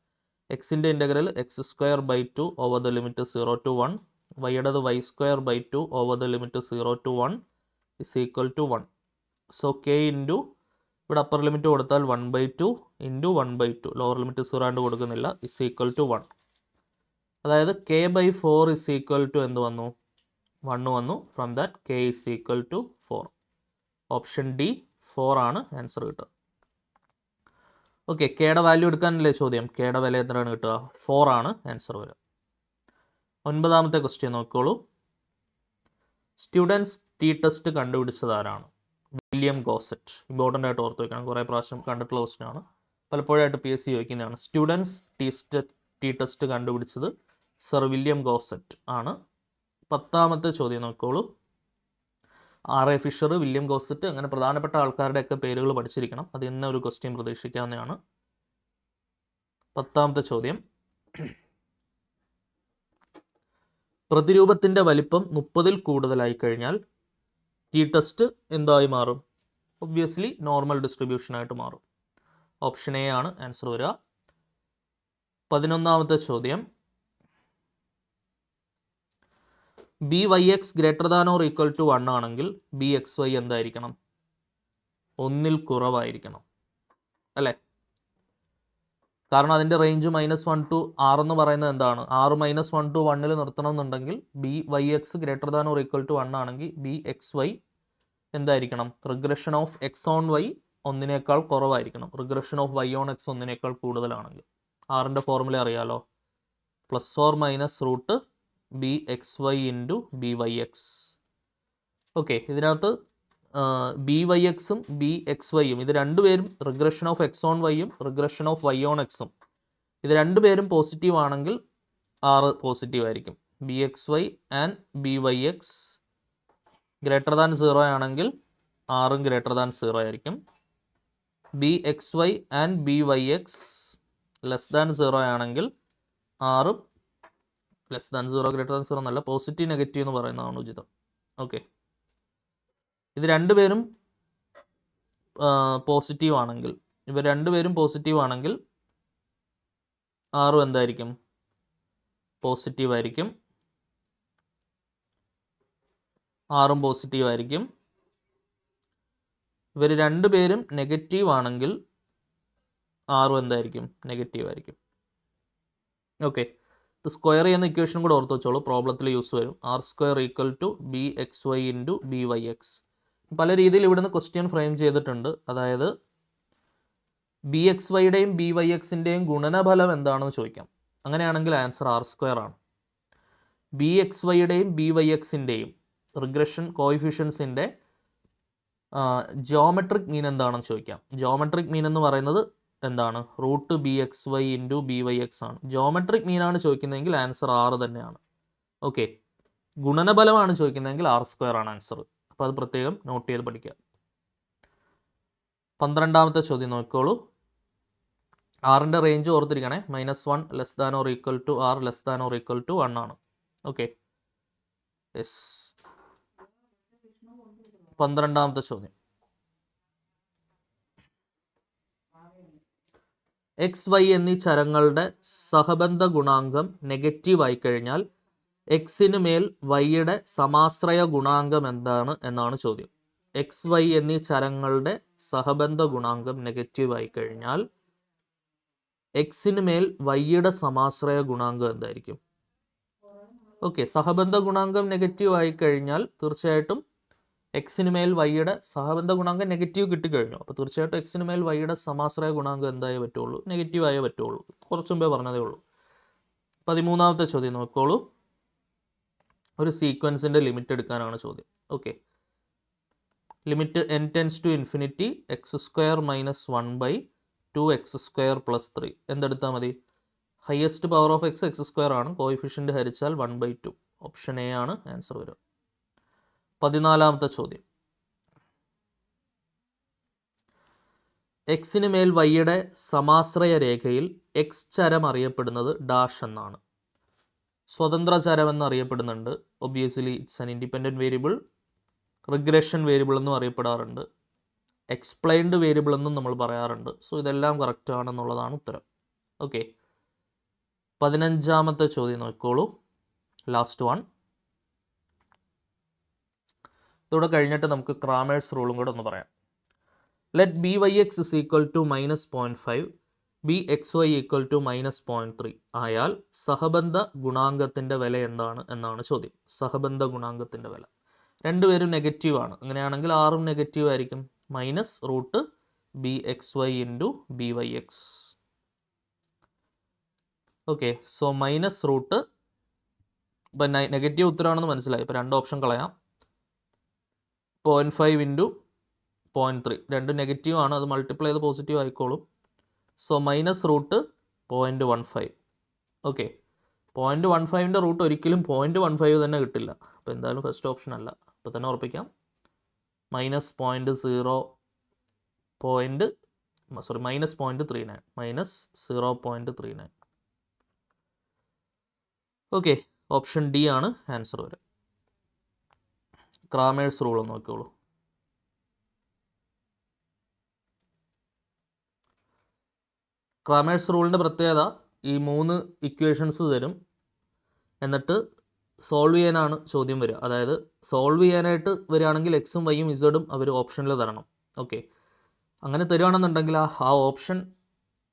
എക്സിൻ്റെ integral X square by 2 over the limit 0 to 1. വൈയുടേത് Y square by 2 over the limit 0 to 1 is equal to 1. So K into ഇവിടെ അപ്പർ ലിമിറ്റ് കൊടുത്താൽ 1/2 ഇൻറ്റു 1/2 ലോവർ ലിമിറ്റ് 0 ആണ്ട് കൊടുക്കുന്നില്ല ഇസ് ഈക്വൽ ടു 1. അതായത് K by 4 is equal to എന്ത് വന്നു? 1 വന്നു. From that K is equal to 4. Option D 4 ആണ് answer കിട്ടുക. ഓക്കെ, കെയുടെ വാല്യൂ എടുക്കാനല്ലേ ചോദ്യം. കെയുടെ വില എത്രയാണ് കിട്ടുക? 4 ആണ് ആൻസർ വരിക. 9ാമത്തെ ക്വസ്റ്റ്യൻ നോക്കിക്കോളൂ. സ്റ്റുഡൻസ് ടി ടെസ്റ്റ് കണ്ടുപിടിച്ചത് ആരാണ്? വില്യം ഗോസറ്റ്. ഇമ്പോർട്ടൻ്റ് ആയിട്ട് ഓർത്ത് വയ്ക്കണം, കുറേ പ്രാവശ്യം കണ്ടിട്ടുള്ള ക്വസ്റ്റ്യൻ ആണ്, പലപ്പോഴായിട്ട് PSC ചോദിക്കുന്നതാണ്. സ്റ്റുഡൻസ് ടി ടെസ്റ്റ് കണ്ടുപിടിച്ചത് സർ വില്യം ഗോസറ്റ് ആണ്. 10ാമത്തെ ചോദ്യം നോക്കിക്കോളൂ. R.A. ഫിഷർ, വില്യം ഗോസറ്റ്, അങ്ങനെ പ്രധാനപ്പെട്ട ആൾക്കാരുടെയൊക്കെ പേരുകൾ പഠിച്ചിരിക്കണം. അത് തന്നെ ഒരു ക്വസ്റ്റ്യൻ പ്രതീക്ഷിക്കാവുന്നതാണ്. 10ാമത്തെ ചോദ്യം, പ്രതിരൂപത്തിൻ്റെ വലിപ്പം 30-ൽ കൂടുതലായി കഴിഞ്ഞാൽ ടി ടെസ്റ്റ് എന്തായി മാറും? ഒബ്വിയസ്ലി നോർമൽ ഡിസ്ട്രിബ്യൂഷനായിട്ട് മാറും. ഓപ്ഷൻ എ ആണ് ആൻസർ വരിക. 11ാമത്തെ ചോദ്യം, BYX greater than or equal to 1 ആണെങ്കിൽ BXY എന്തായിരിക്കണം? 1-ൽ കുറവായിരിക്കണം അല്ലേ? കാരണം അതിൻ്റെ റേഞ്ച് -1 to R എന്ന് പറയുന്നത് എന്താണ്? R -1 to 1-ൽ നിർത്തണം എന്നുണ്ടെങ്കിൽ BYX greater than or equal to 1 ആണെങ്കിൽ BXY എന്തായിരിക്കണം? Regression of X on Y 1-നേക്കാൾ കുറവായിരിക്കണം. Regression of Y on X 1-നേക്കാൾ കൂടുതലാണെങ്കിൽ. ആറിൻ്റെ ഫോർമുല അറിയാലോ, ± BXY ഇൻറ്റു BYX. ഓക്കെ, ഇതിനകത്ത് BYXും BXYയും ഇത് രണ്ടുപേരും റിഗ്രഷൻ ഓഫ് X ഓൺ Yയും റിഗ്രഷൻ ഓഫ് Y ഓൺ Xും ഇത് രണ്ടുപേരും പോസിറ്റീവ് ആണെങ്കിൽ R പോസിറ്റീവ് ആയിരിക്കും. BXY and BYX greater than 0 ആണെങ്കിൽ ആറും ഗ്രേറ്റർ ദാൻ 0 ആയിരിക്കും. BXY and BYX less than 0 ആണെങ്കിൽ ആറും ലെസ് ദാൻ 0 ഗ്രേറ്റർ ദാൻ 0 എന്നല്ല, പോസിറ്റീവ് നെഗറ്റീവ് എന്ന് പറയുന്നതാണ് ഉചിതം. ഓക്കെ, ഇത് രണ്ടുപേരും പോസിറ്റീവ് ആണെങ്കിൽ, ഇവർ രണ്ടുപേരും പോസിറ്റീവ് ആണെങ്കിൽ ആറും എന്തായിരിക്കും? പോസിറ്റീവ് ആയിരിക്കും. ആറും പോസിറ്റീവ് ആയിരിക്കും. ഇവർ രണ്ടുപേരും നെഗറ്റീവ് ആണെങ്കിൽ ആറും എന്തായിരിക്കും? നെഗറ്റീവ് ആയിരിക്കും. ഓക്കെ, ഇത് സ്ക്വയർ ചെയ്യുന്ന ഇക്വേഷൻ കൂടെ ഓർത്ത് വെച്ചോളൂ, പ്രോബ്ലത്തിൽ യൂസ് വരും. R² = BXY into BYX. പല രീതിയിൽ ഇവിടുന്ന് ക്വസ്റ്റ്യൻ ഫ്രെയിം ചെയ്തിട്ടുണ്ട്. അതായത് BXYയുടെയും BYXൻ്റെയും ഗുണനഫലം എന്താണെന്ന് ചോദിക്കാം. അങ്ങനെയാണെങ്കിൽ ആൻസർ R² ആണ്. BXYയുടെയും BYXൻ്റെയും റിഗ്രഷൻ കോയിഫിഷ്യൻസിൻ്റെ ജിയോമെട്രിക് മീൻ എന്താണെന്ന് ചോദിക്കാം. ജിയോമെട്രിക് മീൻ എന്ന് പറയുന്നത് എന്താണ്? √BXY ഇൻറ്റു BYX ആണ്. ജിയോമെട്രിക് മീനാണ് ചോദിക്കുന്നതെങ്കിൽ ആൻസർ R തന്നെയാണ്. ഓക്കെ, ഗുണനഫലമാണ് ചോദിക്കുന്നതെങ്കിൽ R² ആണ് ആൻസർ. അപ്പോൾ അത് പ്രത്യേകം നോട്ട് ചെയ്ത് പഠിക്കുക. 12ാമത്തെ ചോദ്യം നോക്കിക്കോളൂ. ആറിൻ്റെ റേഞ്ച് ഓർത്തിരിക്കണേ. -1 less than or equal to R less than or equal to 1 ആണ്. Okay, yes. 12ാമത്തെ ചോദ്യം, XY എന്നീ ചരങ്ങളുടെ സഹബന്ധ ഗുണാങ്കം നെഗറ്റീവ് ആയി കഴിഞ്ഞാൽ എക്സിന് മേൽ വൈയുടെ സമാശ്രയ ഗുണാങ്കം എന്താണ് എന്നാണ് ചോദ്യം. XY എന്നീ ചരങ്ങളുടെ സഹബന്ധ ഗുണാങ്കം നെഗറ്റീവ് ആയി കഴിഞ്ഞാൽ എക്സിന് മേൽ വൈയുടെ സമാശ്രയ ഗുണാങ്കം എന്തായിരിക്കും? ഓക്കെ, സഹബന്ധ ഗുണാങ്കം നെഗറ്റീവ് ആയി കഴിഞ്ഞാൽ തീർച്ചയായിട്ടും എക്സിന് മേൽ വൈയുടെ സഹബന്ധ ഗുണാങ്കം നെഗറ്റീവ് കിട്ടിക്കഴിഞ്ഞു. അപ്പോൾ തീർച്ചയായിട്ടും എക്സിന് മേൽ വൈയുടെ സമാശ്രയ ഗുണാങ്കം എന്തായേ പറ്റുള്ളൂ? നെഗറ്റീവ് ആയേ പറ്റുള്ളൂ. കുറച്ചു മുമ്പേ പറഞ്ഞതേ ഉള്ളൂ. 13ാമത്തെ ചോദ്യം നോക്കോളൂ. ഒരു സീക്വൻസിൻ്റെ ലിമിറ്റ് എടുക്കാനാണ് ചോദ്യം. Okay, limit n tends to infinity x² - 1/2 x² + 3. എന്തെടുത്താൽ മതി? Highest power of X x² ആണ്. കോയിഫിഷ്യൻ്റ് ഹരിച്ചാൽ 1/2. ഓപ്ഷൻ എ ആണ് ആൻസർ വരിക. 14ാമത്തെ ചോദ്യം. എക്സിന് മേൽ വൈയുടെ സമാശ്രയ രേഖയിൽ എക്സ് ചരം അറിയപ്പെടുന്നത് ഡാഷ് എന്നാണ്. സ്വതന്ത്ര ചരം എന്നറിയപ്പെടുന്നുണ്ട്. Obviously it's an independent variable. Regression variable എന്നും അറിയപ്പെടാറുണ്ട്. എക്സ്പ്ലെയിൻഡ് വേരിയബിൾ എന്നും നമ്മൾ പറയാറുണ്ട്. സോ ഇതെല്ലാം കറക്റ്റ് ആണെന്നുള്ളതാണ് ഉത്തരം. ഓക്കെ, 15ാമത്തെ ചോദ്യം നോക്കോളൂ. Last one. ഇതോടെ കഴിഞ്ഞിട്ട് നമുക്ക് ക്രാമേഴ്സ് റൂളും കൂടെ ഒന്ന് പറയാം. Let BYX is equal to -0.5, BXY equal to -0.3 ആയാൽ സഹബന്ധ ഗുണാങ്കത്തിൻ്റെ വില എന്താണ് എന്നാണ് ചോദ്യം. സഹബന്ധ ഗുണാങ്കത്തിൻ്റെ വില. രണ്ടുപേരും നെഗറ്റീവ് ആണ്. അങ്ങനെയാണെങ്കിൽ ആറും നെഗറ്റീവ് ആയിരിക്കും. -√BXY × BYX. ഓക്കെ, സോ -√ ഇപ്പം നെഗറ്റീവ് ഉത്തരമാണെന്ന് മനസ്സിലായി. ഇപ്പോൾ രണ്ട് ഓപ്ഷൻ കളയാം. 0.5 × 0.3 രണ്ട് നെഗറ്റീവ് ആണ്. അത് മൾട്ടിപ്ലൈ ചെയ്ത് പോസിറ്റീവ് ആയിക്കോളും. സോ -√0.15. ഓക്കെ, 0.15ൻ്റെ റൂട്ട് ഒരിക്കലും 0.15 തന്നെ കിട്ടില്ല. അപ്പോൾ എന്തായാലും ഫസ്റ്റ് ഓപ്ഷൻ അല്ല. അപ്പോൾ തന്നെ ഉറപ്പിക്കാം. -0.39 -0.39. ഓക്കെ, ഓപ്ഷൻ ഡി ആണ് ആൻസർ വരെ. ക്രാമേഴ്സ് റൂൾ ഒന്ന് നോക്കിയോളൂ. ക്രാമേഴ്സ് റൂളിൻ്റെ പ്രത്യേകത ഈ 3 ഇക്വേഷൻസ് തരും. എന്നിട്ട് സോൾവ് ചെയ്യാനാണ് ചോദ്യം വരിക. അതായത് സോൾവ് ചെയ്യാനായിട്ട് വരികയാണെങ്കിൽ എക്സും വൈയും ഇസഡും അവർ ഓപ്ഷനിൽ തരണം. ഓക്കെ, അങ്ങനെ തരുവാണെന്നുണ്ടെങ്കിൽ ആ ഓപ്ഷൻ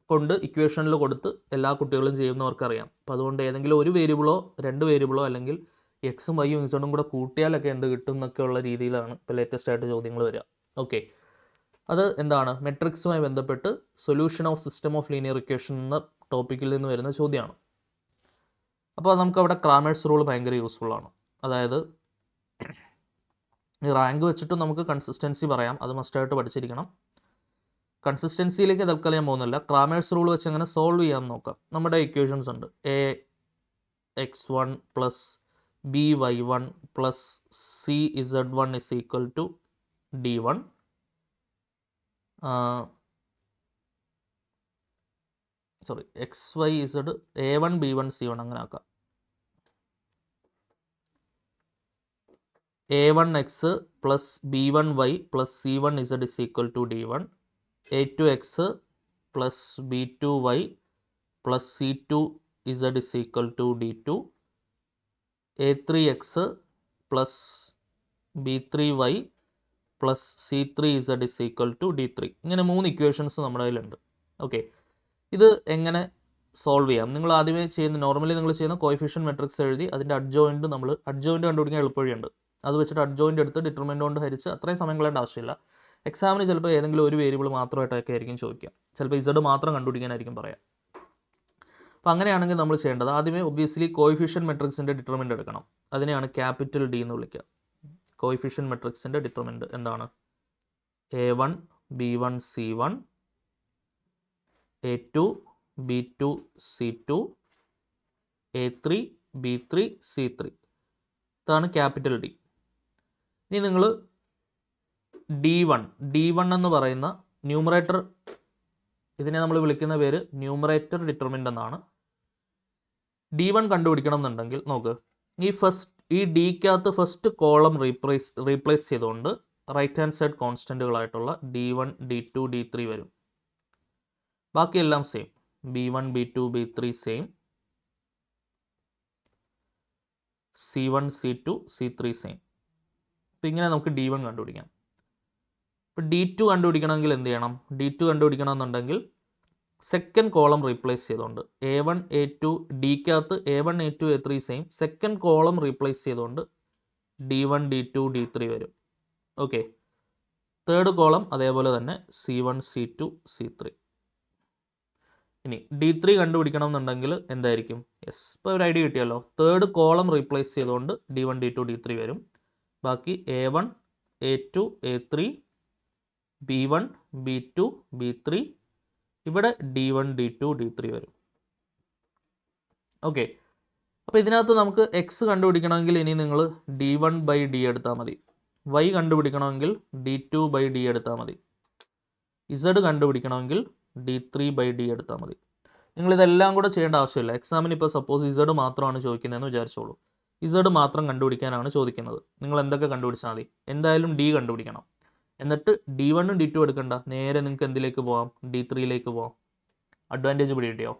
കൊണ്ട് ഇക്വേഷനിൽ കൊടുത്ത് എല്ലാ കുട്ടികളും ചെയ്യുന്നവർക്കറിയാം. അപ്പോൾ അതുകൊണ്ട് ഏതെങ്കിലും ഒരു വേരിയബിളോ 2 വേരിയബിളോ അല്ലെങ്കിൽ എക്സും വൈയും ഇസഡും കൂടെ കൂട്ടിയാലൊക്കെ എന്ത് കിട്ടും എന്നൊക്കെയുള്ള രീതിയിലാണ് ഇപ്പോൾ ലേറ്റസ്റ്റ് ആയിട്ട് ചോദ്യങ്ങൾ വരിക. ഓക്കെ, അത് എന്താണ്? മെട്രിക്സുമായി ബന്ധപ്പെട്ട് solution of system of linear equation എന്ന ടോപ്പിക്കിൽ നിന്ന് വരുന്ന ചോദ്യമാണ്. അപ്പോൾ നമുക്കവിടെ ക്രാമേഴ്സ് റൂൾ ഭയങ്കര യൂസ്ഫുള്ളാണ്. അതായത് ഈ റാങ്ക് വെച്ചിട്ട് നമുക്ക് കൺസിസ്റ്റൻസി പറയാം. അത് മസ്റ്റായിട്ട് പഠിച്ചിരിക്കണം. കൺസിസ്റ്റൻസിയിലേക്ക് തൽക്കാലം ഞാൻ പോകുന്നില്ല. ക്രാമേഴ്സ് റൂൾ വെച്ച് എങ്ങനെ സോൾവ് ചെയ്യാമെന്ന് നോക്കാം. നമ്മുടെ ഇക്വേഷൻസ് ഉണ്ട്. AX1 + BY1 + CZ1 is equal to D1. XYZ A1 B1 C1 അങ്ങനെ ആക്കാം. A1X + B1Y + C1Z is equal to D1. A2X + B2Y + C2Z is equal to D2. A3X + B3Y + C3Z is equal to D3. ഇങ്ങനെ 3 equations നമ്മുടെ കയ്യിലുണ്ട്. Okay, ഇത് എങ്ങനെ solve ചെയ്യാം? നിങ്ങൾ ആദ്യമേ നോർമലി നിങ്ങൾ ചെയ്യുന്ന കോയിഫിഷ്യൻ മെട്രിക്സ് എഴുതി അതിൻ്റെ അഡ്ജോയിൻറ്റ് കണ്ടുപിടിക്കാൻ എളുപ്പവഴിയുണ്ട്. അത് വെച്ചിട്ട് അഡ്ജോയിൻ്റ് എടുത്ത് ഡിറ്റർമിനൻ്റ് കൊണ്ട് ഹരിച്ച് അത്രയും സമയം കളയേണ്ട ആവശ്യമില്ല. എക്സാമിന് ചിലപ്പോൾ ഏതെങ്കിലും ഒരു വേരിയബിൾ മാത്രമായിട്ടൊക്കെ ആയിരിക്കും ചോദിക്കുക. ചിലപ്പോൾ ഇസഡ് മാത്രം കണ്ടുപിടിക്കാനായിരിക്കും പറയാം. അപ്പോൾ അങ്ങനെയാണെങ്കിൽ നമ്മൾ ചെയ്യേണ്ടത് ആദ്യമേ ഒബ്വിയസ്ലി കോയിഫിഷ്യൻ മെട്രിക്സിൻ്റെ ഡിറ്റർമിനൻ്റ് എടുക്കണം. അതിനെയാണ് ക്യാപിറ്റൽ ഡി എന്ന് വിളിക്കുക. കോയിഫിഷ്യൻ മെട്രിക്സിൻ്റെ ഡിറ്റർമിനൻ്റ് എന്താണ്? A1 B1 C1, A2 B2 C2, A3 B3 C3. ഇതാണ് ക്യാപിറ്റൽ ഡി. ഇനി നിങ്ങൾ D1 എന്ന് പറയുന്ന ന്യൂമറേറ്റർ, ഇതിനെ നമ്മൾ വിളിക്കുന്ന പേര് ന്യൂമറേറ്റർ ഡിറ്റർമിനൻ്റ് എന്നാണ്. D1 കണ്ടുപിടിക്കണം എന്നുണ്ടെങ്കിൽ നോക്ക്, ഈ ഡിക്കകത്ത് ഫസ്റ്റ് കോളം റീപ്ലേസ് ചെയ്തുകൊണ്ട് റൈറ്റ് ഹാൻഡ് സൈഡ് കോൺസ്റ്റൻറ്റുകളായിട്ടുള്ള D1 D2 D3 വരും. ബാക്കിയെല്ലാം same. B1 B2 B3 same, C1 C2 C3 same. അപ്പോൾ ഇങ്ങനെ നമുക്ക് D1 കണ്ടുപിടിക്കാം. ഇപ്പോൾ D2 കണ്ടുപിടിക്കണമെങ്കിൽ എന്ത് ചെയ്യണം? D2 കണ്ടുപിടിക്കണമെന്നുണ്ടെങ്കിൽ സെക്കൻഡ് കോളം റീപ്ലേസ് ചെയ്തുകൊണ്ട് A1 A2 ഡിക്കകത്ത് A1 A2 A3 same, second column replace ചെയ്തുകൊണ്ട് D1 D2 D3 വരും. ഓക്കെ, തേർഡ് കോളം അതേപോലെ തന്നെ C1 C2 C3. ഇനി D3 കണ്ടുപിടിക്കണം എന്നുണ്ടെങ്കിൽ എന്തായിരിക്കും? യെസ്, ഇപ്പോൾ ഒരു ഐഡിയ കിട്ടിയല്ലോ. തേർഡ് കോളം റീപ്ലേസ് ചെയ്തുകൊണ്ട് D1 D2 D3 വരും. ബാക്കി A1 A2 A3 B1 B2 B3, ഇവിടെ D1 D2 D3 വരും. ഓക്കെ, അപ്പോൾ ഇതിനകത്ത് നമുക്ക് എക്സ് കണ്ടുപിടിക്കണമെങ്കിൽ ഇനി നിങ്ങൾ D1/D എടുത്താൽ മതി. Y കണ്ടുപിടിക്കണമെങ്കിൽ D2/D എടുത്താൽ മതി. Z കണ്ടുപിടിക്കണമെങ്കിൽ D3/D എടുത്താൽ മതി. നിങ്ങളിതെല്ലാം കൂടെ ചെയ്യേണ്ട ആവശ്യമില്ല. എക്സാമിന് ഇപ്പോൾ സപ്പോസ് Z മാത്രമാണ് ചോദിക്കുന്നതെന്ന് വിചാരിച്ചോളൂ. Z മാത്രം കണ്ടുപിടിക്കാനാണ് ചോദിക്കുന്നത്. നിങ്ങൾ എന്തൊക്കെ കണ്ടുപിടിച്ചാൽ മതി? എന്തായാലും D കണ്ടുപിടിക്കണം. എന്നിട്ട് D1 D2 എടുക്കണ്ട, നേരെ നിങ്ങൾക്ക് എന്തിലേക്ക് പോകാം? D3യിലേക്ക് പോകാം. അഡ്വാൻറ്റേജ് പിടികിട്ടിയോ?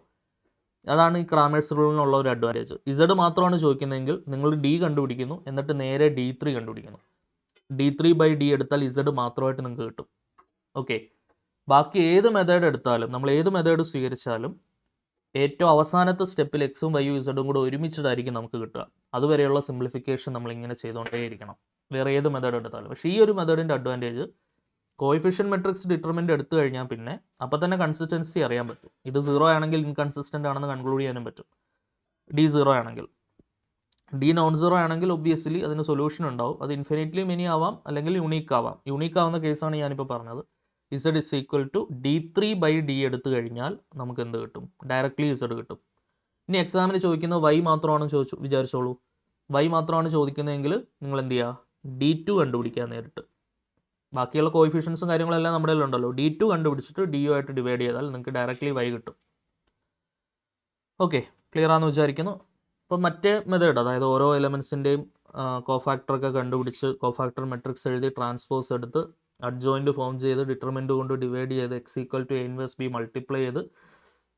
അതാണ് ഈ ക്രാമേഴ്സ് റൂളിനുള്ള ഒരു അഡ്വാൻറ്റേജ്. Z മാത്രമാണ് ചോദിക്കുന്നതെങ്കിൽ നിങ്ങൾ D കണ്ടുപിടിക്കുന്നു, എന്നിട്ട് നേരെ D3 കണ്ടുപിടിക്കുന്നു. D3/D എടുത്താൽ Z മാത്രമായിട്ട് നിങ്ങൾക്ക് കിട്ടും. ഓക്കെ, ബാക്കി ഏത് മെത്തേഡ് എടുത്താലും, നമ്മൾ ഏത് മെത്തേഡ് സ്വീകരിച്ചാലും ഏറ്റവും അവസാനത്തെ സ്റ്റെപ്പിൽ എക്സും വൈയും ഇസഡും കൂടെ ഒരുമിച്ചിട്ടായിരിക്കും നമുക്ക് കിട്ടുക. അതുവരെയുള്ള സിംപ്ലിഫിക്കേഷൻ നമ്മളിങ്ങനെ ചെയ്തുകൊണ്ടേയിരിക്കണം, വേറെ ഏത് മെത്തേഡ് എടുത്താലും. പക്ഷേ ഈ ഒരു മെത്തേഡിൻ്റെ അഡ്വാൻറ്റേജ്, കോഎഫിഷ്യന്റ് മെട്രിക്സ് ഡിറ്റർമിൻ്റ് എടുത്തു കഴിഞ്ഞാൽ പിന്നെ അപ്പോൾ തന്നെ കൺസിസ്റ്റൻസി അറിയാൻ പറ്റും. ഇത് 0 ആണെങ്കിൽ ഇൻകൺസിസ്റ്റൻ്റ് ആണെന്ന് കൺക്ലൂഡ് ചെയ്യാനും പറ്റും. D 0 ആണെങ്കിൽ. D നോൺ 0 ആണെങ്കിൽ ഒബ്വിയസ്ലി അതിന് സൊല്യൂഷൻ ഉണ്ടാവും. അത് ഇൻഫിനിറ്റ്ലി മെനി ആവാം, അല്ലെങ്കിൽ യുണീക്ക് ആവാം. യുണീക്ക് ആവുന്ന കേസാണ് ഞാനിപ്പോൾ പറഞ്ഞത്. Z is equal to D3/D എടുത്തു കഴിഞ്ഞാൽ നമുക്ക് എന്ത് കിട്ടും? ഡയറക്റ്റ്ലി Z കിട്ടും. ഇനി എക്സാമിന് ചോദിക്കുന്ന Y മാത്രമാണ് വിചാരിച്ചോളൂ. Y മാത്രമാണ് ചോദിക്കുന്നതെങ്കിൽ നിങ്ങൾ എന്ത് ചെയ്യുക? D2 കണ്ടുപിടിക്കുക നേരിട്ട്. ബാക്കിയുള്ള കോഎഫിഷ്യൻസും കാര്യങ്ങളെല്ലാം നമ്മുടെ ഉണ്ടല്ലോ. D2 കണ്ടുപിടിച്ചിട്ട് DU ആയിട്ട് ഡിവൈഡ് ചെയ്താൽ നിങ്ങൾക്ക് ഡയറക്റ്റ്ലി Y കിട്ടും. ഓക്കെ, ക്ലിയർ ആണെന്ന് വിചാരിക്കുന്നു. അപ്പോൾ മറ്റേ മെത്തേഡ്, അതായത് ഓരോ എലമെൻസിൻ്റെയും കോഫാക്ടറൊക്കെ കണ്ടുപിടിച്ച് കോഫാക്ടർ മെട്രിക്സ് എഴുതി ട്രാൻസ്പോസ് എടുത്ത് അഡ്ജോയിൻറ്റ് ഫോം ചെയ്ത് ഡിറ്റർമിൻ്റ് കൊണ്ട് ഡിവൈഡ് ചെയ്ത് X = A inverse B multiply ചെയ്ത്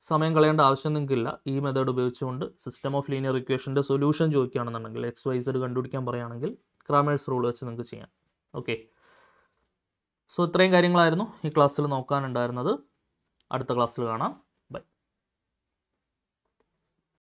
സമയം കളയേണ്ട ആവശ്യം നിങ്ങൾക്കില്ല. ഈ മെത്തേഡ് ഉപയോഗിച്ചുകൊണ്ട് സിസ്റ്റം ഓഫ് ലീനിയർ ഇക്വേഷൻ്റെ സൊല്യൂഷൻ ചോദിക്കുകയാണെന്നുണ്ടെങ്കിൽ XYZ കണ്ടുപിടിക്കാൻ പറയുകയാണെങ്കിൽ ക്രാമേഴ്സ് റൂൾ വെച്ച് നിങ്ങൾക്ക് ചെയ്യാം. ഓക്കെ, സോ ഇത്രയും കാര്യങ്ങളായിരുന്നു ഈ ക്ലാസ്സിൽ നോക്കാനുണ്ടായിരുന്നത്. അടുത്ത ക്ലാസ്സിൽ കാണാം.